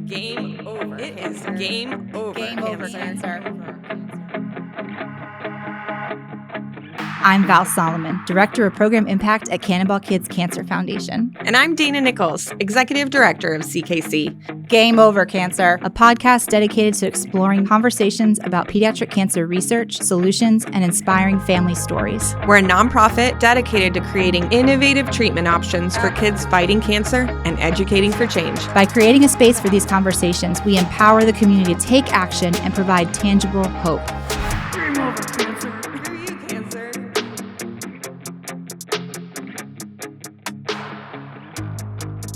Game over. It is game over. Game over, cancer. I'm Val Solomon, Director of Program Impact at Cannonball Kids Cancer Foundation. And I'm Dana Nichols, Executive Director of CKC. Game Over Cancer, a podcast dedicated to exploring conversations about pediatric cancer research, solutions, and inspiring family stories. We're a nonprofit dedicated to creating innovative treatment options for kids fighting cancer and educating for change. By creating a space for these conversations, we empower the community to take action and provide tangible hope. Game over, cancer. Screw you, cancer.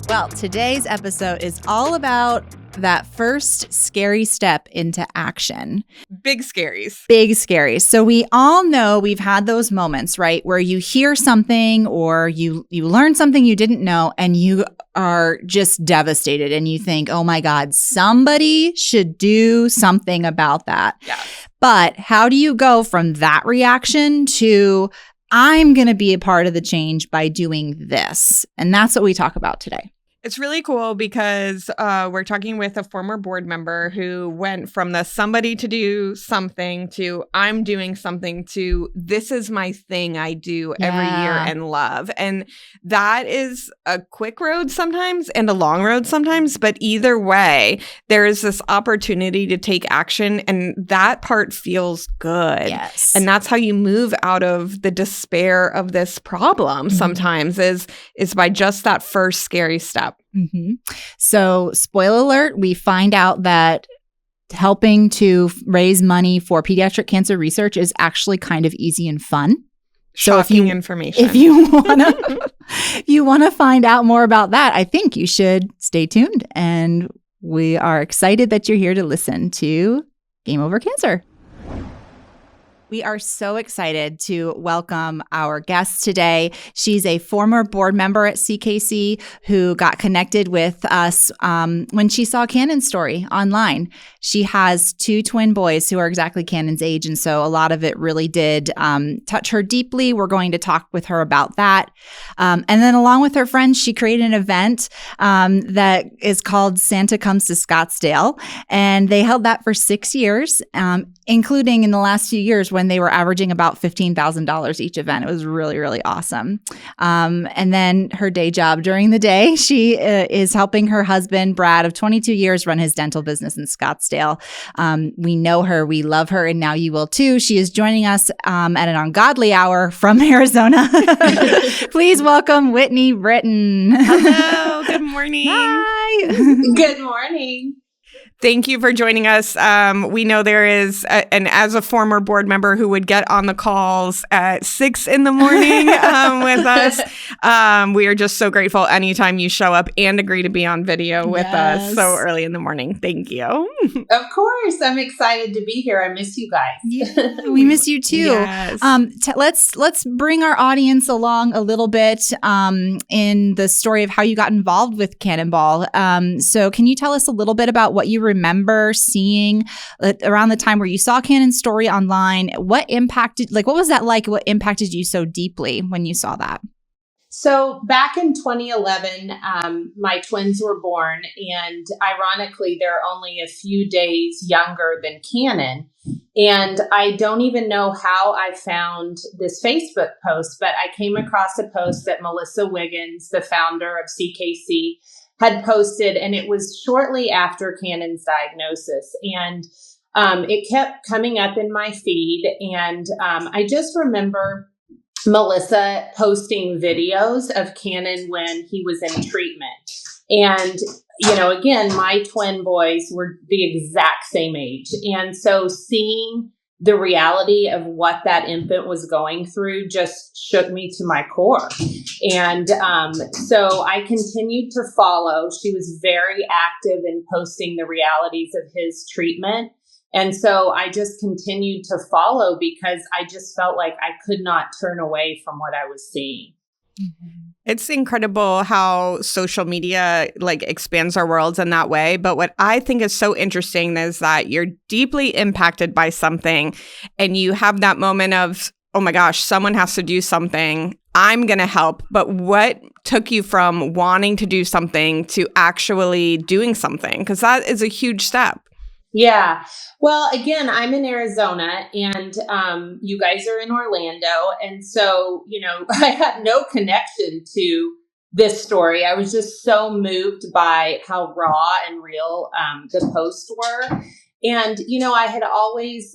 Well, today's episode is all about that first scary step into action. Big scaries. Big scaries. So we all know we've had those moments, right, where you hear something or you learn something you didn't know and you are just devastated and you think, oh my God, somebody should do something about that. Yeah. But how do you go from that reaction to I'm going to be a part of the change by doing this? And that's what we talk about today. It's really cool because we're talking with a former board member who went from the somebody to do something to I'm doing something to this is my thing I do every year and love. And that is a quick road sometimes and a long road sometimes. But either way, there is this opportunity to take action and that part feels good. Yes. And that's how you move out of the despair of this problem sometimes is by just that first scary step. Mm-hmm. So, spoiler alert, we find out that helping to raise money for pediatric cancer research is actually kind of easy and fun. Shocking information. If you want to find out more about that, I think you should stay tuned. And we are excited that you're here to listen to Game Over Cancer. We are so excited to welcome our guest today. She's a former board member at CKC who got connected with us when she saw Cannon's story online. She has two twin boys who are exactly Cannon's age, and so a lot of it really did touch her deeply. We're going to talk with her about that. And then along with her friends, she created an event that is called Santa Comes to Scottsdale, and they held that for 6 years, including in the last few years when they were averaging about $15,000 each event. It was really, really awesome. And then her day job during the day, she is helping her husband, Brad, of 22 years, run his dental business in Scottsdale. We know her, we love her, and now you will too. She is joining us at an ungodly hour from Arizona. Please welcome Whitney Britton. Hello, good morning. Hi. Good morning. Thank you for joining us. We know there is, and as a former board member who would get on the calls at 6 a.m. with us, we are just so grateful anytime you show up and agree to be on video with us so early in the morning. Thank you. Of course. I'm excited to be here. I miss you guys. Yeah, we miss you too. Yes. Let's bring our audience along a little bit in the story of how you got involved with Cannonball. So can you tell us a little bit about what you remember seeing around the time where you saw Cannon's story online? What was that like? What impacted you so deeply when you saw that? So back in 2011, my twins were born, and ironically, they're only a few days younger than Cannon. And I don't even know how I found this Facebook post, but I came across a post that Melissa Wiggins, the founder of CKC, had posted, and it was shortly after Cannon's diagnosis. And it kept coming up in my feed. And I just remember Melissa posting videos of Cannon when he was in treatment. And, again, my twin boys were the exact same age. And so seeing the reality of what that infant was going through just shook me to my core. And so I continued to follow. She was very active in posting the realities of his treatment. And so I just continued to follow because I just felt like I could not turn away from what I was seeing. Mm-hmm. It's incredible how social media expands our worlds in that way. But what I think is so interesting is that you're deeply impacted by something and you have that moment of, oh my gosh, someone has to do something. I'm going to help. But what took you from wanting to do something to actually doing something? Because that is a huge step. Yeah. Well, again, I'm in Arizona and you guys are in Orlando. And so, I had no connection to this story. I was just so moved by how raw and real the posts were. And, I had always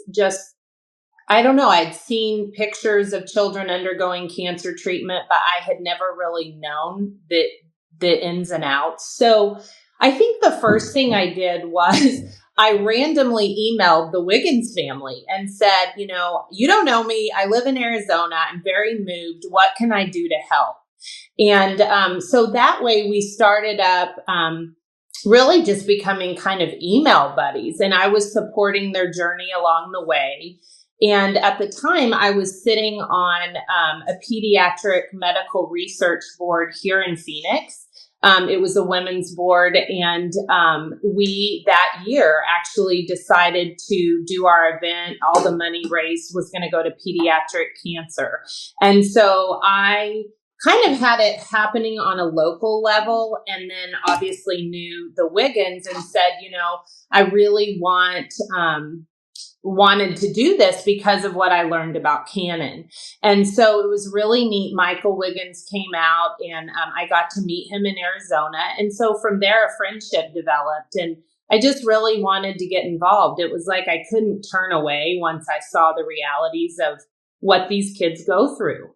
I don't know, I'd seen pictures of children undergoing cancer treatment, but I had never really known the ins and outs. So I think the first thing I did was I randomly emailed the Wiggins family and said, you don't know me. I live in Arizona. I'm very moved. What can I do to help? And so that way we started up really just becoming kind of email buddies. And I was supporting their journey along the way. And at the time, I was sitting on a pediatric medical research board here in Phoenix. It was a women's board, and we that year actually decided to do our event. All the money raised was going to go to pediatric cancer. And so I kind of had it happening on a local level, and then obviously knew the Wiggins and said, I really wanted to do this because of what I learned about Canon. And so it was really neat. Michael Wiggins came out and I got to meet him in Arizona. And so from there, a friendship developed and I just really wanted to get involved. It was like I couldn't turn away once I saw the realities of what these kids go through.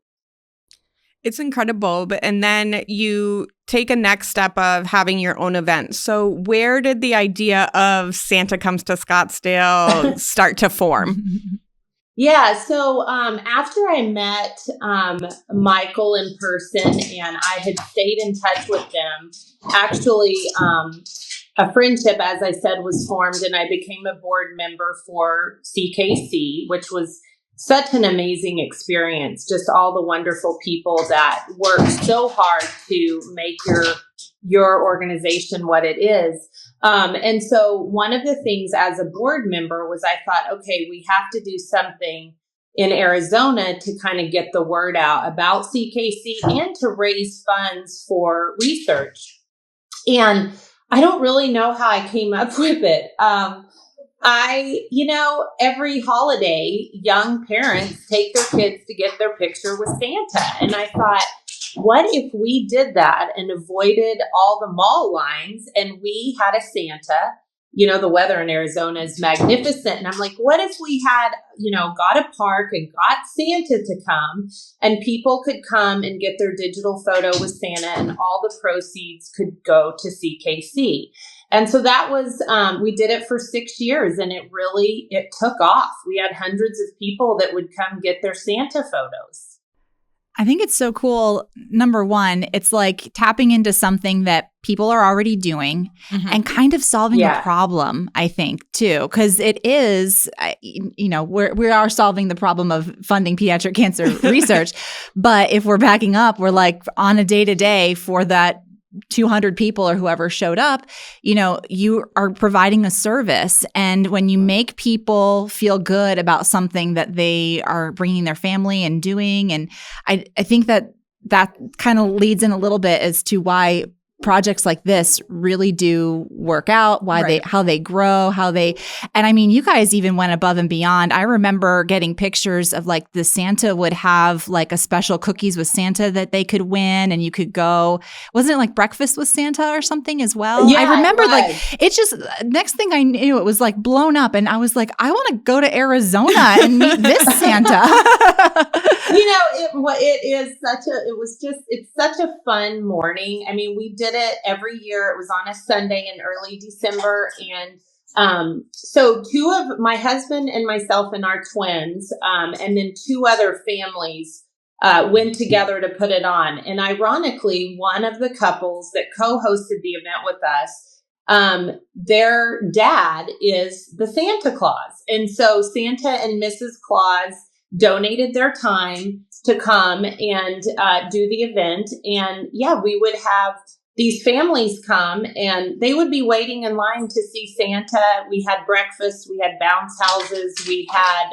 It's incredible. And then you take a next step of having your own event. So where did the idea of Santa Comes to Scottsdale start to form? Yeah. So after I met Michael in person and I had stayed in touch with them, actually a friendship, as I said, was formed and I became a board member for CKC, which was such an amazing experience. Just all the wonderful people that work so hard to make your organization what it is. And so one of the things as a board member was I thought, okay, we have to do something in Arizona to kind of get the word out about CKC and to raise funds for research. And I don't really know how I came up with it. Every holiday, young parents take their kids to get their picture with Santa. And I thought, what if we did that and avoided all the mall lines and we had a Santa? The weather in Arizona is magnificent. And I'm like, what if we had, got a park and got Santa to come and people could come and get their digital photo with Santa and all the proceeds could go to CKC. And so that was, we did it for 6 years and it took off. We had hundreds of people that would come get their Santa photos. I think it's so cool. Number one, it's like tapping into something that people are already doing and kind of solving a problem, I think, too. Because it is, we are solving the problem of funding pediatric cancer research. But if we're backing up, we're like on a day-to-day for that 200 people or whoever showed up, you are providing a service. And when you make people feel good about something that they are bringing their family and doing, and I think that kind of leads in a little bit as to why projects like this really do work out, how they grow, and I mean, you guys even went above and beyond. I remember getting pictures of like the Santa would have like a special cookies with Santa that they could win and you could go, wasn't it like breakfast with Santa or something as well? Yeah, I remember like, it's just, next thing I knew, it was like blown up and I was like, I want to go to Arizona and meet this Santa. It's such a fun morning. I mean, we did it every year. It was on a Sunday in early December. And so two of my husband and myself and our twins, and then two other families went together to put it on. And ironically, one of the couples that co-hosted the event with us, their dad is the Santa Claus. And so Santa and Mrs. Claus donated their time to come and do the event. And we would have these families come and they would be waiting in line to see Santa. We had breakfast, we had bounce houses, we had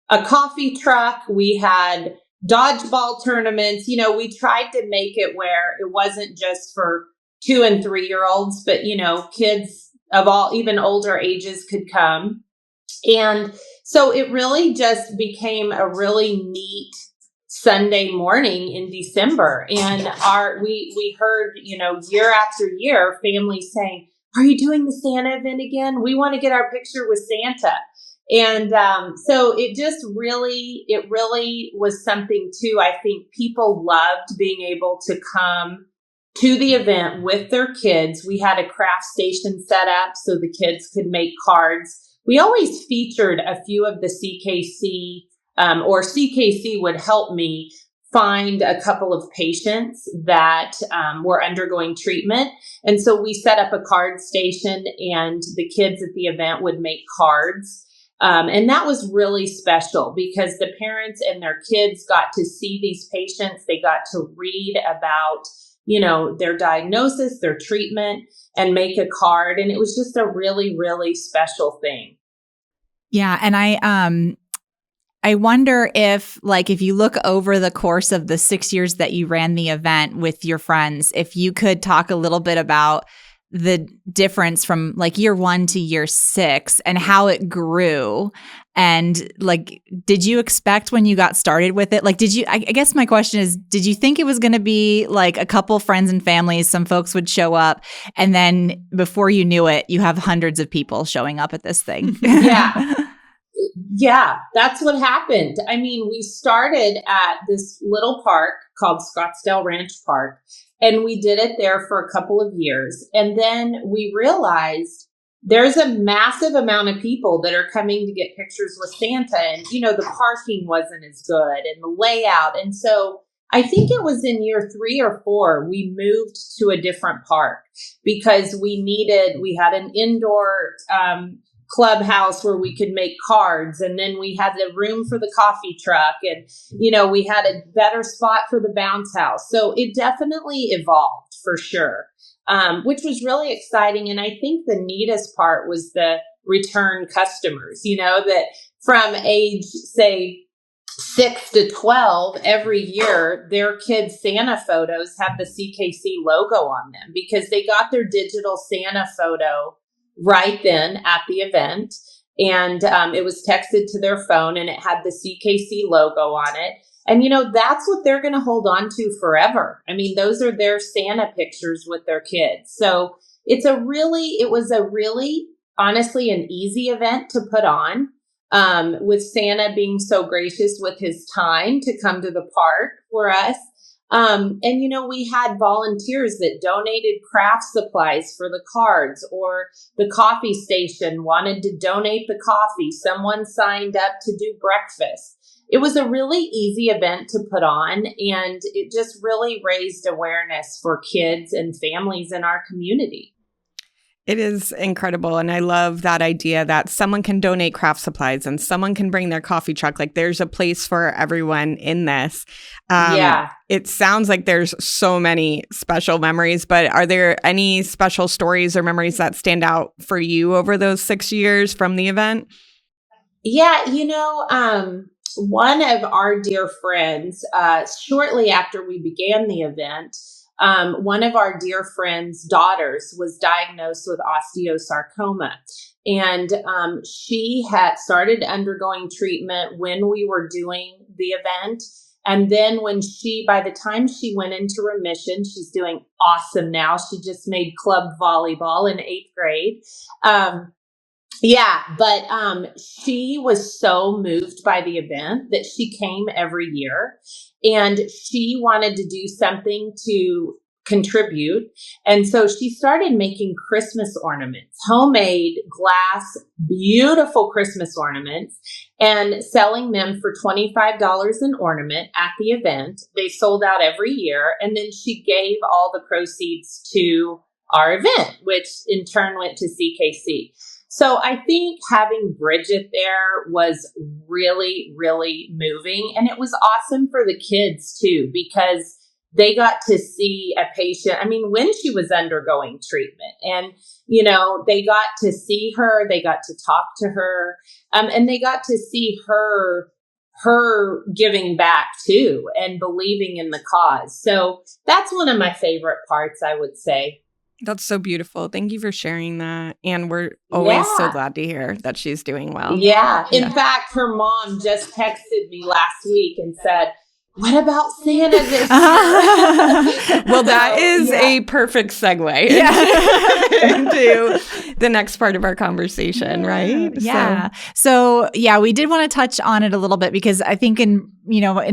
a coffee truck, we had dodgeball tournaments. We tried to make it where it wasn't just for 2 and 3-year-olds, but, kids of all, even older ages could come. And so it really just became a really neat Sunday morning in December. And we heard, year after year, families saying, "Are you doing the Santa event again? We want to get our picture with Santa." And so it really was something too. I think people loved being able to come to the event with their kids. We had a craft station set up so the kids could make cards. We always featured a few of the CKC, or CKC would help me find a couple of patients that were undergoing treatment. And so we set up a card station, and the kids at the event would make cards. And that was really special because the parents and their kids got to see these patients. They got to read about, their diagnosis, their treatment, and make a card. And it was just a really, really special thing. Yeah. And I wonder if you look over the course of the 6 years that you ran the event with your friends, if you could talk a little bit about the difference from year 1 to year 6 and how it grew. And did you expect when you got started with it? I guess my question is, did you think it was going to be a couple friends and families, some folks would show up, and then before you knew it, you have hundreds of people showing up at this thing? Yeah. Yeah, that's what happened. I mean, we started at this little park called Scottsdale Ranch Park, and we did it there for a couple of years. And then we realized there's a massive amount of people that are coming to get pictures with Santa. And, the parking wasn't as good and the layout. And so I think it was in year 3 or 4, we moved to a different park because we had an indoor clubhouse where we could make cards, and then we had the room for the coffee truck, and we had a better spot for the bounce house. So it definitely evolved for sure, which was really exciting. And I think the neatest part was the return customers, that from age say 6 to 12 every year, their kids' Santa photos have the CKC logo on them because they got their digital Santa photo right then at the event. And it was texted to their phone, and it had the CKC logo on it. And, that's what they're going to hold on to forever. I mean, those are their Santa pictures with their kids. So it was a really, honestly, an easy event to put on, with Santa being so gracious with his time to come to the park for us. And, we had volunteers that donated craft supplies for the cards, or the coffee station wanted to donate the coffee. Someone signed up to do breakfast. It was a really easy event to put on, and it just really raised awareness for kids and families in our community. It is incredible. And I love that idea that someone can donate craft supplies and someone can bring their coffee truck. There's a place for everyone in this. Yeah. It sounds like there's so many special memories, but are there any special stories or memories that stand out for you over those 6 years from the event? Yeah. One of our dear friends, shortly after we began the event, one of our dear friend's daughters was diagnosed with osteosarcoma, and she had started undergoing treatment when we were doing the event. And then by the time she went into remission, she's doing awesome now. She just made club volleyball in 8th grade. But she was so moved by the event that she came every year, and she wanted to do something to contribute. And so she started making Christmas ornaments, homemade glass, beautiful Christmas ornaments, and selling them for $25 an ornament at the event. They sold out every year. And then she gave all the proceeds to our event, which in turn went to CKC. So I think having Bridget there was really, really moving. And it was awesome for the kids too, because they got to see a patient. I mean, when she was undergoing treatment, and, they got to see her, they got to talk to her, and they got to see her her giving back too and believing in the cause. So that's one of my favorite parts, I would say. That's so beautiful. Thank you for sharing that. And we're always so glad to hear that she's doing well. Yeah. In fact, her mom just texted me last week and said, what about Santa this year? Well, that is a perfect segue into the next part of our conversation, right? Yeah. So we did want to touch on it a little bit because I think in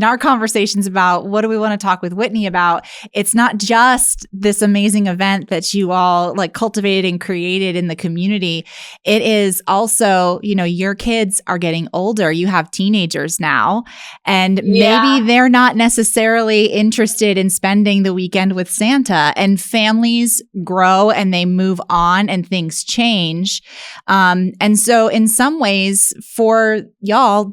our conversations about what do we want to talk with Whitney about, it's not just this amazing event that you all like cultivated and created in the community. It is also, your kids are getting older. You have teenagers now, and maybe they're not necessarily interested in spending the weekend with Santa, and families grow and they move on and things change. And so in some ways for y'all,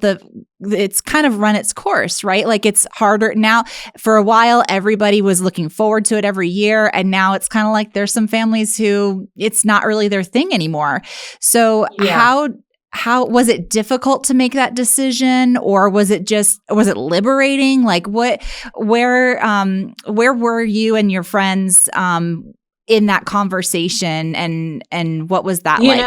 it's kind of run its course, right? Like it's harder now. For a while, everybody was looking forward to it every year. And now it's kind of like there's some families who it's not really their thing anymore. So how was it difficult to make that decision, or was it liberating? Like where were you and your friends in that conversation, and what was that like?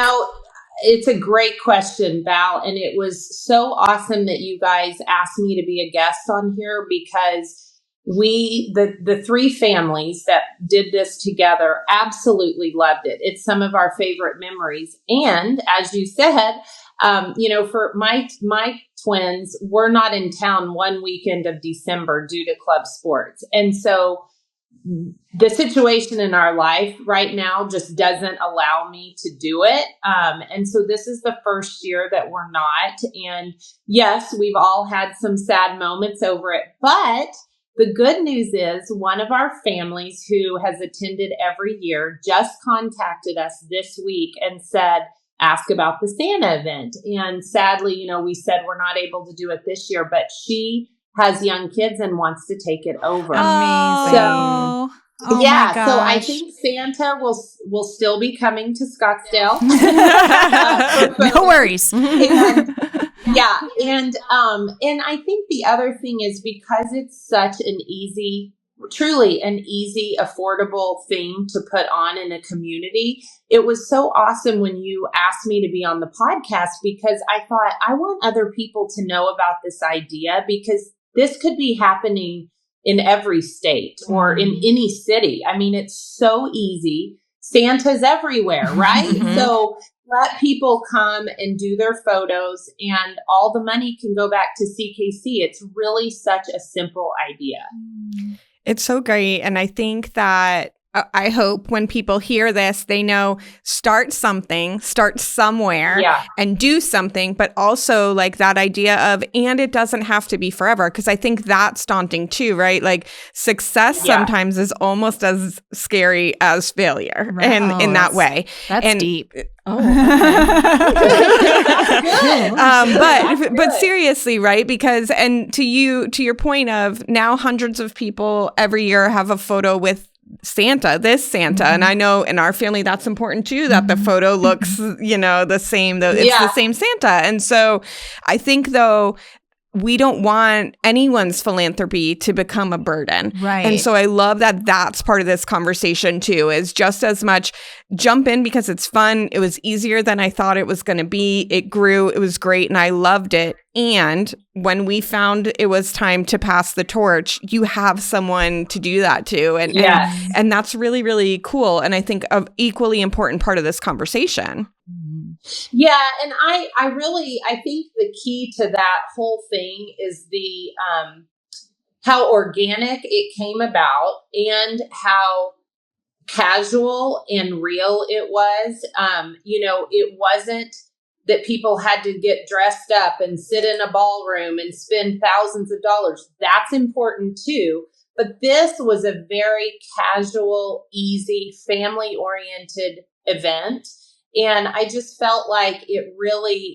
It's a great question, Val, and it was so awesome that you guys asked me to be a guest on here, because the three families that did this together absolutely loved it. It's some of our favorite memories. And as you said, for my twins, we're not in town one weekend of December due to club sports. And so the situation in our life right now just doesn't allow me to do it. And so this is the first year that we're not. And yes, we've all had some sad moments over it, but the good news is one of our families who has attended every year just contacted us this week and said, ask about the Santa event. And sadly, we said we're not able to do it this year, but she has young kids and wants to take it over. Amazing. So, so I think Santa will still be coming to Scottsdale. No worries. And I think the other thing is, because it's such truly an easy, affordable thing to put on in a community. It was so awesome when you asked me to be on the podcast, because I thought I want other people to know about this idea, because this could be happening in every state or in any city. I mean, it's so easy. Santa's everywhere, right? So let people come and do their photos, and all the money can go back to CKC. It's really such a simple idea. It's so great. And I think that I hope when people hear this, they know start somewhere and do something, but also like that idea of, and it doesn't have to be forever. Cause I think that's daunting too, right? Like success sometimes is almost as scary as failure in that way. That's deep. But seriously, right? Because, and to your point of now hundreds of people every year have a photo with this Santa. And I know in our family, that's important too, that the photo looks, the same, though it's the same Santa. And so I think though, we don't want anyone's philanthropy to become a burden. Right. And so I love that that's part of this conversation too, is just as much jump in because it's fun. It was easier than I thought it was going to be. It grew. It was great. And I loved it. And when we found it was time to pass the torch, you have someone to do that to. And that's really, really cool. And I think an equally important part of this conversation. Yeah. And I think the key to that whole thing is how organic it came about and how casual and real it was. It wasn't that people had to get dressed up and sit in a ballroom and spend thousands of dollars. That's important too. But this was a very casual, easy, family-oriented event. And I just felt like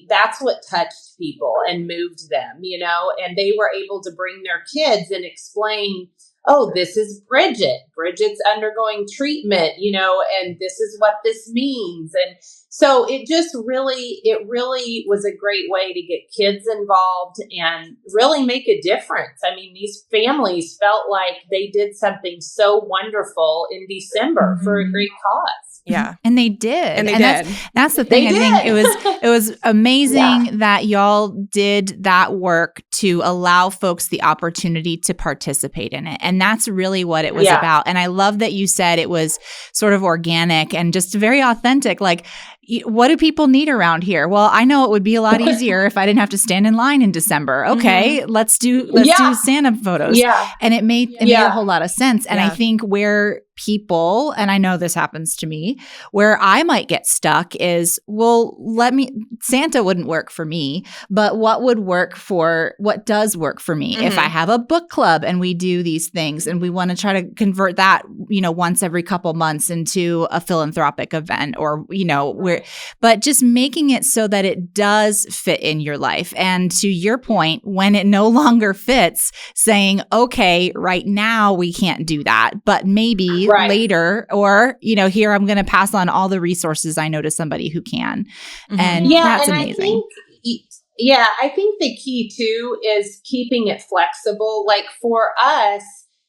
that's what touched people and moved them, and they were able to bring their kids and explain, oh, this is Bridget. Bridget's undergoing treatment, and this is what this means. And, So it really was a great way to get kids involved and really make a difference. I mean, these families felt like they did something so wonderful in December for a great cause. Yeah. And they did. And they did. That's the thing. They I did. think it was amazing that y'all did that work to allow folks the opportunity to participate in it. And that's really what it was about. And I love that you said it was sort of organic and just very authentic. Like, what do people need around here? Well, I know it would be a lot easier if I didn't have to stand in line in December. Okay, let's do Santa photos. Yeah. And it made a whole lot of sense. And I Yeah. think where people, and I know this happens to me, where I might get stuck is, well, Santa wouldn't work for me, but what does work for me? If I have a book club and we do these things and we want to try to convert that, once every couple months into a philanthropic event or, but just making it so that it does fit in your life. And to your point, when it no longer fits, saying, okay, right now we can't do that, but maybe later, or, here I'm going to pass on all the resources I know to somebody who can. And that's amazing. I think the key too is keeping it flexible. Like for us,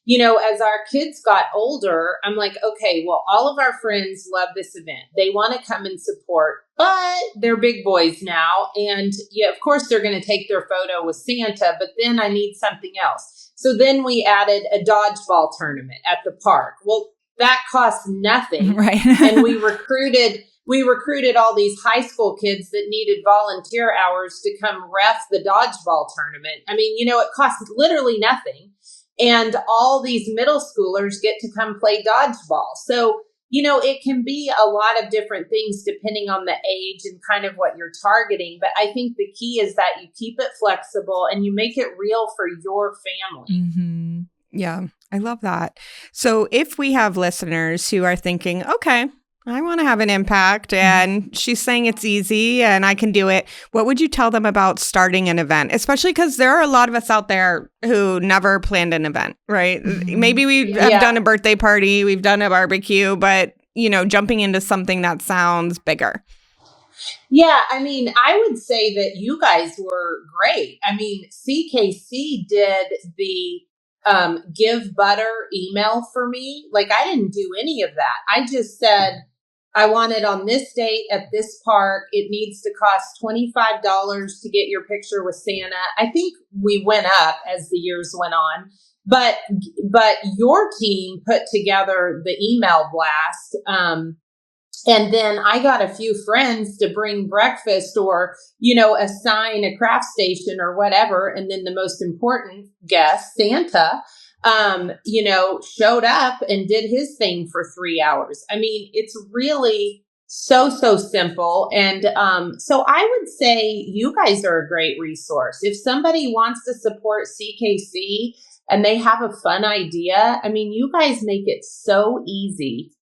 as our kids got older, I'm like, okay, well, all of our friends love this event. They want to come and support, but they're big boys now. And of course they're going to take their photo with Santa, but then I need something else. So then we added a dodgeball tournament at the park. Well, that cost nothing. Right. And we recruited all these high school kids that needed volunteer hours to come ref the dodgeball tournament. I mean, it costs literally nothing. And all these middle schoolers get to come play dodgeball. So, it can be a lot of different things depending on the age and kind of what you're targeting. But I think the key is that you keep it flexible and you make it real for your family. Mm-hmm. Yeah, I love that. So if we have listeners who are thinking, okay, I want to have an impact and she's saying it's easy and I can do it, what would you tell them about starting an event? Especially because there are a lot of us out there who never planned an event, right? Maybe we have done a birthday party, we've done a barbecue, but, jumping into something that sounds bigger. Yeah, I mean, I would say that you guys were great. I mean, CKC did the give butter email for me. Like, I didn't do any of that. I just said, I want it on this date at this park. It needs to cost $25 to get your picture with Santa. I think we went up as the years went on, but your team put together the email blast. And then I got a few friends to bring breakfast or, assign a craft station or whatever. And then the most important guest, Santa, showed up and did his thing for 3 hours. I mean, it's really so simple. And so I would say you guys are a great resource. If somebody wants to support CKC and they have a fun idea, I mean, you guys make it so easy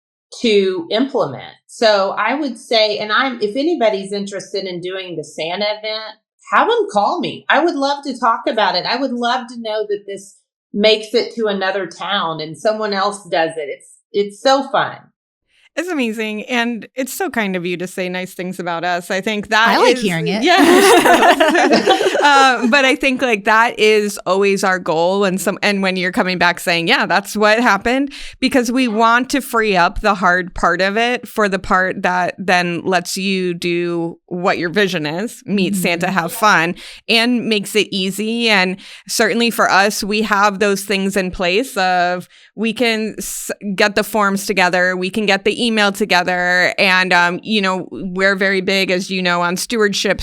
to implement. So I would say, if anybody's interested in doing the Santa event, have them call me. I would love to talk about it. I would love to know that this makes it to another town and someone else does it. It's so fun. It's amazing. And it's so kind of you to say nice things about us. I think that I like hearing it. Yeah. But I think that is always our goal. And when you're coming back saying, yeah, that's what happened, because we want to free up the hard part of it for the part that then lets you do what your vision is, meet Santa, have fun, and makes it easy. And certainly for us, we have those things in place of we can get the forms together, we can get the email together, and we're very big, as you know, on stewardship,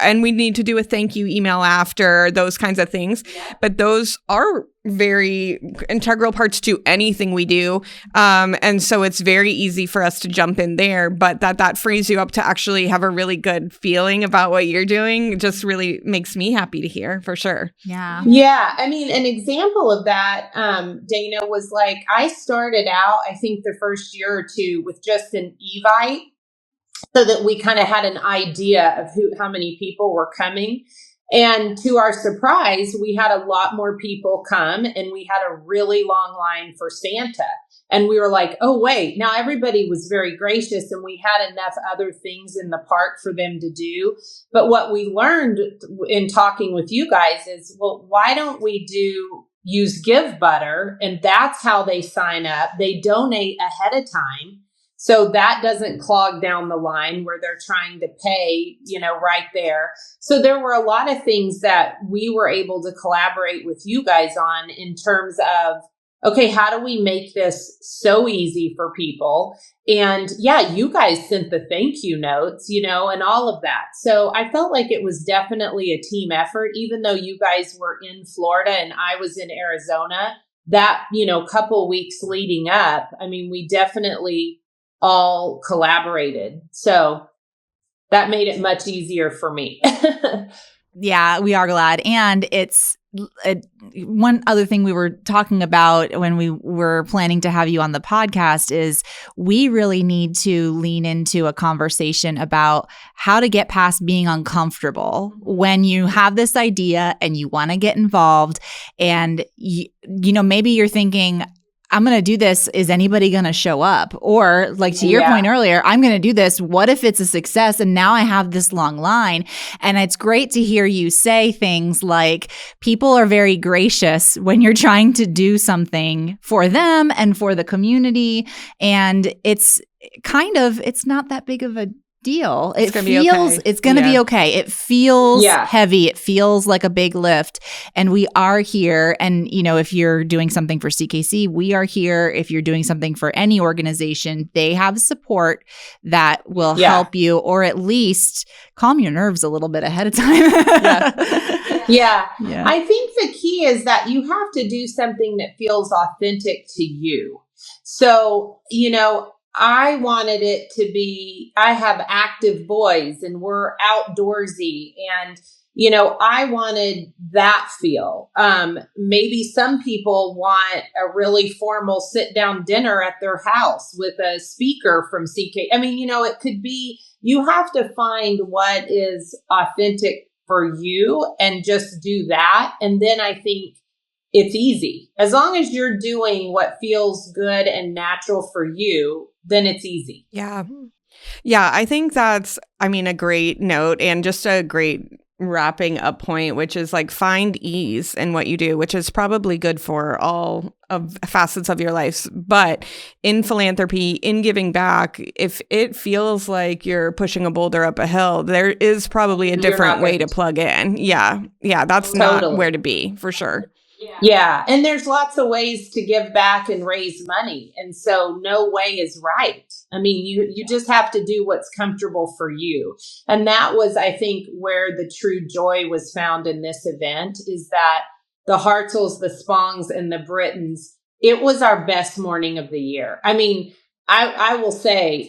and we need to do a thank you email after, those kinds of things, but those are very integral parts to anything we do, and so it's very easy for us to jump in there, but that frees you up to actually have a really good feeling about what you're doing. Just really makes me happy to hear, for sure. Yeah. I mean, an example of that, Dana, was like, I started out, I think the first year or two, with just an Evite, so that we kind of had an idea of how many people were coming. And to our surprise, we had a lot more people come and we had a really long line for Santa. And we were like, oh, wait, now everybody was very gracious and we had enough other things in the park for them to do. But what we learned in talking with you guys is, well, why don't we use Give Butter? And that's how they sign up. They donate ahead of time. So that doesn't clog down the line where they're trying to pay, right there. So there were a lot of things that we were able to collaborate with you guys on in terms of, okay, how do we make this so easy for people? And yeah, you guys sent the thank you notes, and all of that. So I felt like it was definitely a team effort, even though you guys were in Florida and I was in Arizona. That, couple weeks leading up, I mean, we definitely all collaborated. So that made it much easier for me. Yeah, we are glad. And it's one other thing we were talking about when we were planning to have you on the podcast is we really need to lean into a conversation about how to get past being uncomfortable when you have this idea and you want to get involved. And, maybe you're thinking, I'm going to do this. Is anybody going to show up? Or like to your point earlier, I'm going to do this. What if it's a success? And now I have this long line. And it's great to hear you say things like people are very gracious when you're trying to do something for them and for the community. And it's not that big of a deal. It's going to be okay. It feels heavy. It feels like a big lift. And we are here. And, if you're doing something for CKC, we are here. If you're doing something for any organization, they have support that will help you, or at least calm your nerves a little bit ahead of time. Yeah. I think the key is that you have to do something that feels authentic to you. So, I wanted it to be, I have active boys and we're outdoorsy and, I wanted that feel. Maybe some people want a really formal sit down dinner at their house with a speaker from CK. I mean, it could be, you have to find what is authentic for you and just do that. And then I think it's easy. As long as you're doing what feels good and natural for you, then it's easy. Yeah. Yeah. I think that's, a great note and just a great wrapping up point, which is like find ease in what you do, which is probably good for all of facets of your life. But in philanthropy, in giving back, if it feels like you're pushing a boulder up a hill, there is probably a different way to plug in. Yeah. Yeah. That's not where to be for sure. Yeah. And there's lots of ways to give back and raise money. And so no way is right. I mean, you just have to do what's comfortable for you. And that was, I think, where the true joy was found in this event is that the Hartzels, the Spongs, and the Britons, it was our best morning of the year. I mean, I will say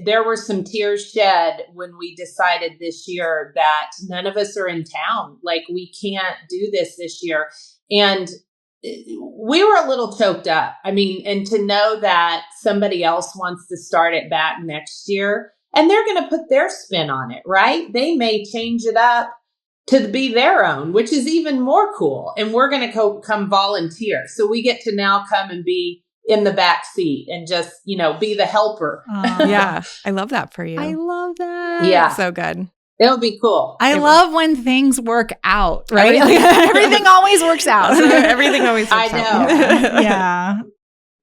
there were some tears shed when we decided this year that none of us are in town. Like, we can't do this year. And we were a little choked up. I mean, and to know that somebody else wants to start it back next year and they're going to put their spin on it, right? They may change it up to be their own, which is even more cool. And we're going to come volunteer. So we get to now come and be in the back seat and just, be the helper. Yeah. I love that for you. I love that. Yeah. So good. It'll be cool. I love when things work out, right? Everything always works out. Everything always works out. I know. Yeah.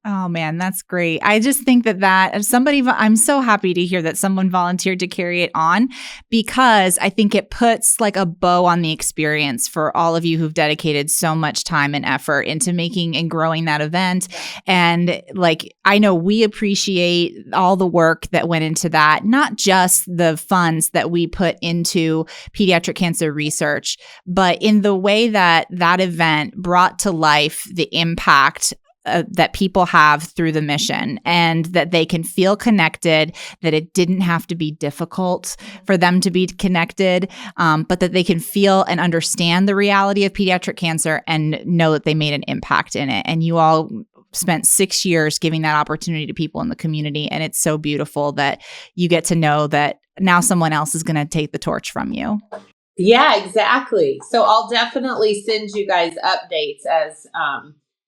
Oh man, that's great. I just think that I'm so happy to hear that someone volunteered to carry it on, because I think it puts like a bow on the experience for all of you who've dedicated so much time and effort into making and growing that event. And like, I know we appreciate all the work that went into that, not just the funds that we put into pediatric cancer research, but in the way that event brought to life the impact that people have through the mission, and that they can feel connected, that it didn't have to be difficult for them to be connected, but that they can feel and understand the reality of pediatric cancer and know that they made an impact in it. And you all spent 6 years giving that opportunity to people in the community. And it's so beautiful that you get to know that now someone else is going to take the torch from you. Yeah, exactly. So I'll definitely send you guys updates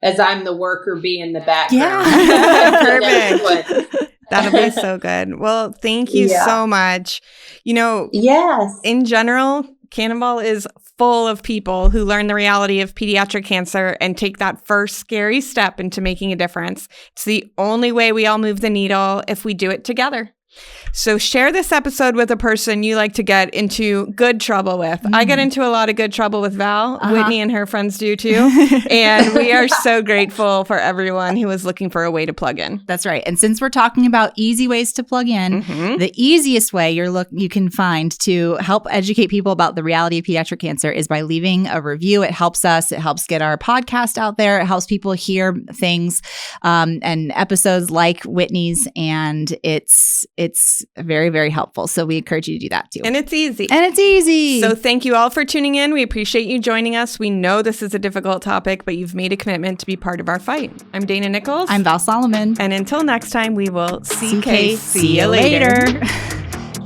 as I'm the worker bee in the background. Yeah. Perfect. That'll be so good. Well, thank you so much. Yes. In general, Cannonball is full of people who learn the reality of pediatric cancer and take that first scary step into making a difference. It's the only way we all move the needle if we do it together. So share this episode with a person you like to get into good trouble with. I get into a lot of good trouble with Val. Whitney and her friends do too. And we are so grateful for everyone who is looking for a way to plug in. That's right. And since we're talking about easy ways to plug in, the easiest way you can find to help educate people about the reality of pediatric cancer is by leaving a review. It helps us. It helps get our podcast out there. It helps people hear things and episodes like Whitney's. And it's very, very helpful. So we encourage you to do that too. And it's easy. So thank you all for tuning in. We appreciate you joining us. We know this is a difficult topic, but you've made a commitment to be part of our fight. I'm Dana Nichols. I'm Val Solomon. And until next time, we will See you later.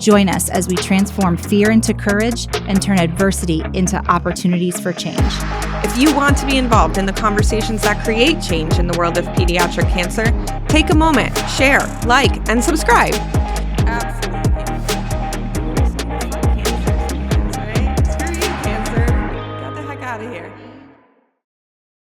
Join us as we transform fear into courage and turn adversity into opportunities for change. If you want to be involved in the conversations that create change in the world of pediatric cancer, take a moment, share, like, and subscribe. Absolutely. Screw you, cancer. Get the heck out of here.